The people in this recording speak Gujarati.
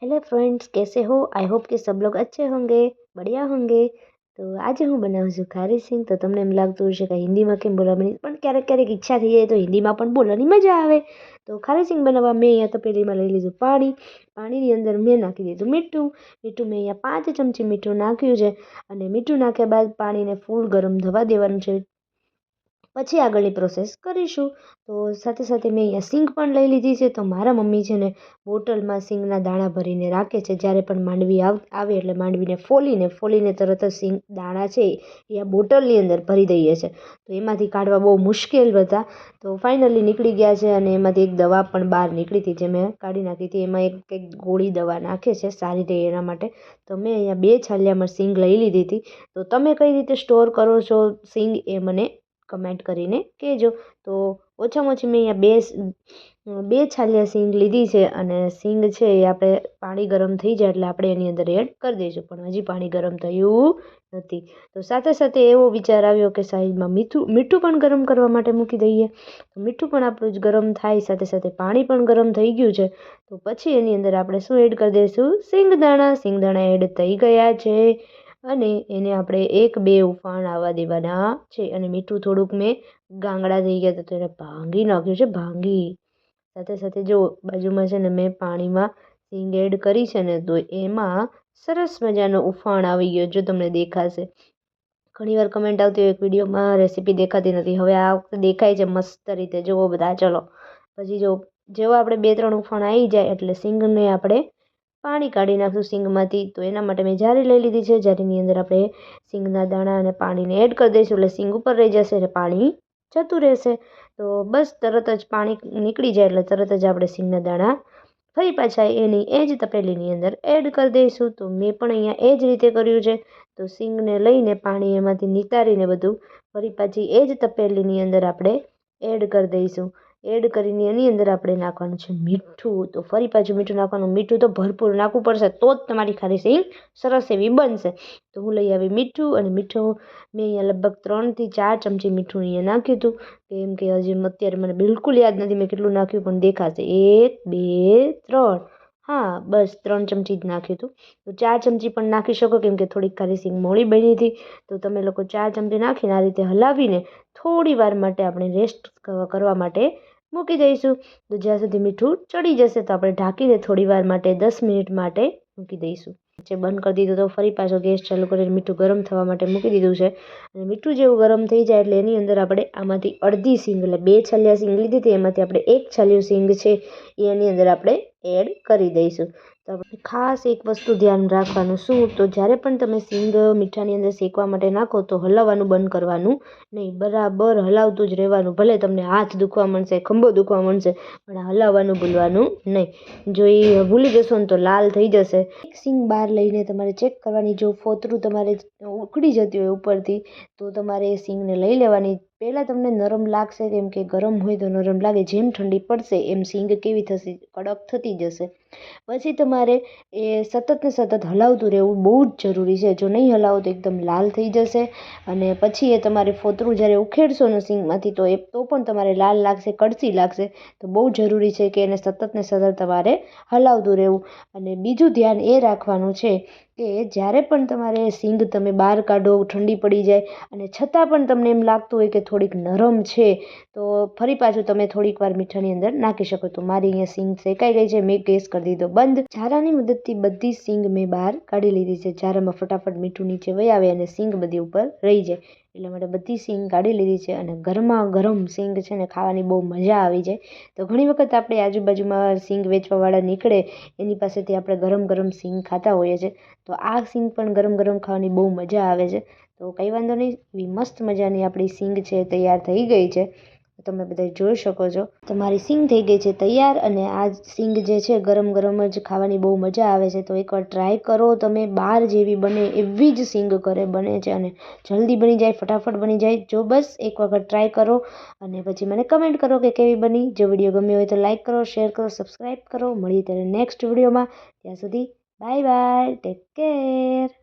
हेलो फ्रेंड्स, कैसे हो? आई होप कि सब लोग अच्छे होंगे, बढ़िया होंगे। તો આજે હું બનાવું છું ખારી સિંગ। તો તમને એમ લાગતું હશે કે હિન્દીમાં કેમ બોલવાની, પણ ક્યારેક ક્યારેક ઈચ્છા થઈ જાય તો હિન્દીમાં પણ બોલવાની મજા આવે। તો ખારી સિંગ બનાવવા મેં અહીંયા તપેલીમાં લઈ લીધું પાણી। પાણીની અંદર મેં નાખી દીધું મીઠું। મીઠું મેં અહીંયા 5 ચમચી મીઠું નાખ્યું છે અને મીઠું નાખ્યા બાદ પાણીને ફૂલ ગરમ થવા દેવાનું છે। પછી આગળની પ્રોસેસ કરીશું। તો સાથે સાથે મેં અહીંયા સિંગ પણ લઈ લીધી છે। તો મારા મમ્મી છે ને બોટલમાં સિંગના દાણા ભરીને રાખે છે। જ્યારે પણ માંડવી આવે એટલે માંડવીને ફોલીને તરત જ સિંગ દાણા છે એ આ બોટલની અંદર ભરી દઈએ છે। તો એમાંથી કાઢવા બહુ મુશ્કેલ હતા, તો ફાઇનલી નીકળી ગયા છે। અને એમાંથી એક દવા પણ બહાર નીકળી હતી જે મેં કાઢી નાખી હતી। એમાં એક ગોળી દવા નાખે છે સારી રહે એના માટે। તો મેં અહીંયા 2 છાલિયામાં સિંગ લઈ લીધી હતી। તો તમે કઈ રીતે સ્ટોર કરો છો સિંગ એ મને કમેન્ટ કરીને કહેજો। તો ઓછામાં ઓછી મેં અહીંયા 2 છાલિયા સિંગ લીધી છે અને સિંગ છે એ આપણે પાણી ગરમ થઈ જાય એટલે આપણે એની અંદર એડ કરી દઈશું, પણ હજી પાણી ગરમ થયું નથી। તો સાથે સાથે એવો વિચાર આવ્યો કે સાઈડમાં મીઠું પણ ગરમ કરવા માટે મૂકી દઈએ। તો મીઠું પણ આપણું જ ગરમ થાય, સાથે સાથે પાણી પણ ગરમ થઈ ગયું છે। તો પછી એની અંદર આપણે શું એડ કરી દઈશું? સિંગદાણા। સિંગદાણા એડ થઈ ગયા છે અને એને આપણે 1-2 ઉફાણ આવવા દેવાના છે। અને મીઠું થોડુંક મેં ગાંગડા થઈ ગયા હતા તો એને ભાંગી નાખ્યું છે, ભાંગી। સાથે સાથે જો બાજુમાં છે ને મેં પાણીમાં સિંગ એડ કરી છે ને, તો એમાં સરસ મજાનો ઉફાણ આવી ગયો, જો તમને દેખાશે। ઘણીવાર કમેન્ટ આવતી હોય એક વિડીયોમાં રેસીપી દેખાતી નથી, હવે આ વખતે દેખાય છે મસ્ત રીતે, જુઓ બધા। ચલો પછી જેવો આપણે 2-3 ઉફાણ આવી જાય એટલે સિંગને આપણે પાણી કાઢી નાખશું સિંગમાંથી। તો એના માટે મેં જારી લઈ લીધી છે। જારીની અંદર આપણે સિંગના દાણા અને પાણીને એડ કરી દઈશું એટલે સિંગ ઉપર રહી જશે અને પાણી જતું રહેશે। તો બસ તરત જ પાણી નીકળી જાય એટલે તરત જ આપણે સિંગના દાણા ફરી પાછા એની એ જ તપેલીની અંદર એડ કરી દઈશું। તો મેં પણ અહીંયા એ જ રીતે કર્યું છે। તો સિંગને લઈને પાણી એમાંથી નિતારીને બધું ફરી પાછી એ જ તપેલીની અંદર આપણે એડ કરી દઈશું। એડ કરીને એની અંદર આપણે નાખવાનું છે મીઠું। તો ફરી પાછું મીઠું નાખવાનું, મીઠું તો ભરપૂર નાખવું પડશે તો જ તમારી ખારી સિંગ સરસ એવી બનશે। તો હું લઈ આવી મીઠું, અને મીઠું મેં અહીંયા લગભગ 3 થી 4 ચમચી મીઠું અહીંયા નાખ્યું હતું। કેમ કે હજી અત્યારે મને બિલકુલ યાદ નથી મેં કેટલું નાખ્યું, પણ દેખાશે 1, 2, 3, હા બસ 3 ચમચી જ નાખ્યું હતું। તો 4 ચમચી પણ નાખી શકો, કેમ કે થોડીક ખારી સિંગ મોળી બની હતી। તો તમે લોકો 4 ચમચી નાખીને આ રીતે હલાવીને થોડી વાર માટે આપણે રેસ્ટ કરવા માટે મૂકી દઈશું। તો જ્યાં સુધી મીઠું ચડી જશે તો આપણે ઢાંકીને થોડી વાર માટે 10 મિનિટ માટે મૂકી દઈશું। જે બંધ કરી દીધું તો ફરી પાછો ગેસ ચાલુ કરીને મીઠું ગરમ થવા માટે મૂકી દીધું છે। અને મીઠું જેવું ગરમ થઈ જાય એટલે એની અંદર આપણે આમાંથી અડધી સિંગ, એટલે 2 છાલિયા સિંગ લીધી હતી એમાંથી આપણે 1 છાલિયું સિંગ છે એની અંદર આપણે એડ કરી દઈશું। તો આપણે ખાસ એક વસ્તુ ધ્યાન રાખવાનું, શું તો જ્યારે પણ તમે સિંગ મીઠાની અંદર શેકવા માટે નાખો તો હલાવવાનું બંધ કરવાનું નહીં, બરાબર હલાવતું જ રહેવાનું। ભલે તમને હાથ દુખવા માંડશે, ખંભો દુખવા માંડશે, પણ હલાવવાનું ભૂલવાનું નહીં। જો એ ભૂલી જશો ને તો લાલ થઈ જશે। એક સિંગ બહાર લઈને તમારે ચેક કરવાની, જો ફોતરું તમારે ઉખડી જતી હોય ઉપરથી તો તમારે એ સિંગને લઈ લેવાની। પહેલાં તમને નરમ લાગશે, કેમ કે ગરમ હોય તો નરમ લાગે, જેમ ઠંડી પડશે એમ સિંગ કેવી થશે? કડક થતી જશે। પછી તમારે એ સતત ને સતત હલાવતું રહેવું બહુ જ જરૂરી છે। જો નહીં હલાવો તો એકદમ લાલ થઈ જશે અને પછી એ તમારે ફોતરું જ્યારે ઉખેડશો ને સિંગમાંથી તો પણ તમારે લાલ લાગશે, કડસી લાગશે। તો બહુ જરૂરી છે કે એને સતત ને સતત તમારે હલાવતું રહેવું। અને બીજું ધ્યાન એ રાખવાનું છે કે જ્યારે પણ તમારે સિંગ તમે બહાર કાઢો, ઠંડી પડી જાય અને છતાં પણ તમને એમ લાગતું હોય કે થોડીક નરમ છે, તો ફરી પાછું તમે થોડીક વાર મીઠાની અંદર નાખી શકો। તો મારી અહીંયા સિંગ શેકાઈ ગઈ છે, મેં ગેસ કરી દીધો બંધ। ઝારાની મદદથી બધી સિંગ મેં બહાર કાઢી લીધી છે। ઝારામાં ફટાફટ મીઠું નીચે વહી આવે અને સિંગ બધી ઉપર રહી જાય, એટલા માટે બધી સિંગ કાઢી લીધી છે। અને ગરમા ગરમ સિંગ છે ને ખાવાની બહુ મજા આવી જાય। તો ઘણી વખત આપણે આજુબાજુમાં સિંગ વેચવાવાળા નીકળે એની પાસેથી આપણે ગરમ ગરમ સિંગ ખાતા હોઈએ છીએ, તો આ સિંગ પણ ગરમ ગરમ ખાવાની બહુ મજા આવે છે। તો કંઈ વાંધો નહીં, એવી મસ્ત મજાની આપણી સિંગ છે તૈયાર થઈ ગઈ છે। તમે બધા જોઈ શકો છો તમારી સિંગ થઈ ગઈ છે તૈયાર। અને આ સિંગ જે છે ગરમ ગરમ જ ખાવાની બહુ મજા આવે છે। તો એકવાર ટ્રાય કરો તમે, બહાર જેવી બને એવી જ સિંગ ઘરે બને છે અને જલ્દી બની જાય, ફટાફટ બની જાય। જો બસ એક વખત ટ્રાય કરો અને પછી મને કમેન્ટ કરો કે કેવી બની। જો વિડીયો ગમ્યો હોય તો લાઇક કરો, શેર કરો, સબસ્ક્રાઈબ કરો। મળીએ ત્યારે નેક્સ્ટ વિડીયોમાં, ત્યાં સુધી બાય બાય, ટેક કેર।